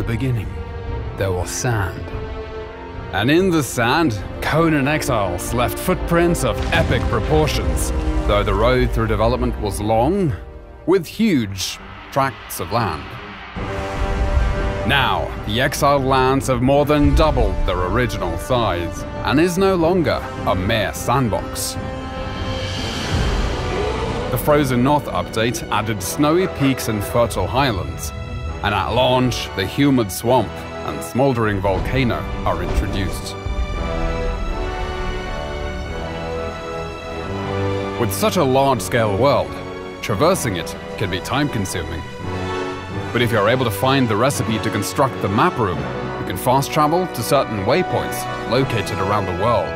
beginning, there was sand. And in the sand, Conan Exiles left footprints of epic proportions, though the road through development was long, with huge tracts of land. Now, the exiled lands have more than doubled their original size, and is no longer a mere sandbox. The Frozen North update added snowy peaks and fertile highlands, and at launch, the humid swamp and smoldering volcano are introduced. With such a large-scale world, traversing it can be time-consuming. But if you're able to find the recipe to construct the map room, you can fast travel to certain waypoints located around the world.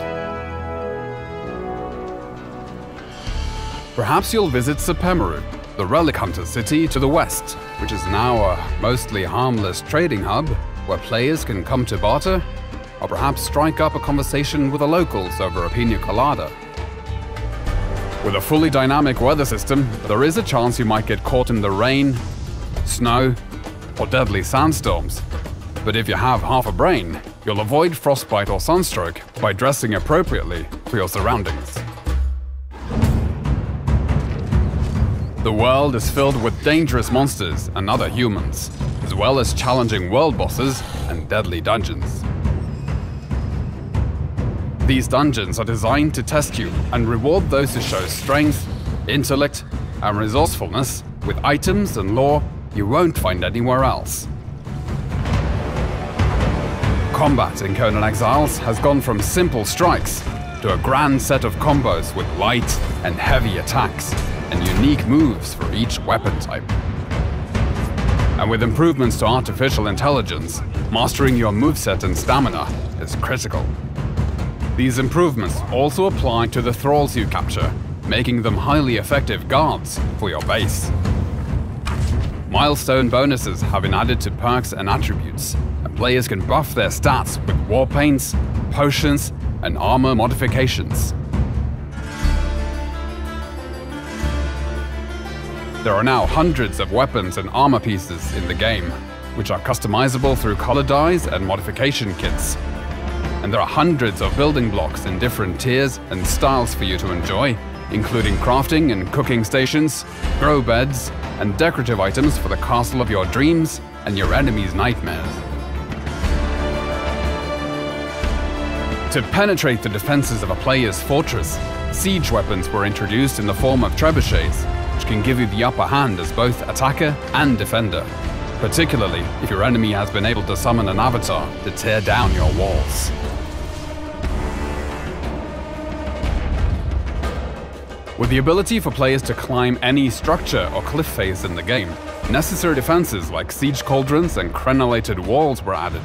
Perhaps you'll visit Sepemiru, the relic hunter city to the west, which is now a mostly harmless trading hub where players can come to barter, or perhaps strike up a conversation with the locals over a pina colada. With a fully dynamic weather system, there is a chance you might get caught in the rain, snow, or deadly sandstorms. But if you have half a brain, you'll avoid frostbite or sunstroke by dressing appropriately for your surroundings. The world is filled with dangerous monsters and other humans, as well as challenging world bosses and deadly dungeons. These dungeons are designed to test you and reward those who show strength, intellect, and resourcefulness with items and lore you won't find anywhere else. Combat in Conan Exiles has gone from simple strikes to a grand set of combos with light and heavy attacks and unique moves for each weapon type. And with improvements to artificial intelligence, mastering your moveset and stamina is critical. These improvements also apply to the thralls you capture, making them highly effective guards for your base. Milestone bonuses have been added to perks and attributes, and players can buff their stats with war paints, potions, and armor modifications. There are now hundreds of weapons and armor pieces in the game, which are customizable through color dyes and modification kits. And there are hundreds of building blocks in different tiers and styles for you to enjoy, including crafting and cooking stations, grow beds, and decorative items for the castle of your dreams and your enemy's nightmares. To penetrate the defenses of a player's fortress, siege weapons were introduced in the form of trebuchets, which can give you the upper hand as both attacker and defender, particularly if your enemy has been able to summon an avatar to tear down your walls. With the ability for players to climb any structure or cliff face in the game, necessary defenses like siege cauldrons and crenellated walls were added.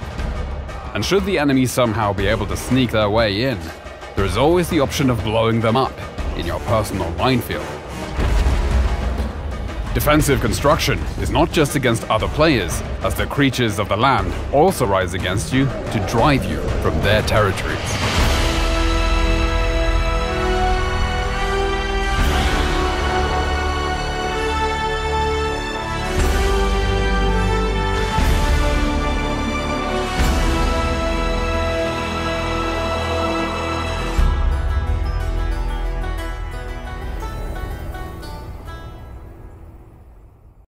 And should the enemy somehow be able to sneak their way in, there is always the option of blowing them up in your personal minefield. Defensive construction is not just against other players, as the creatures of the land also rise against you to drive you from their territories.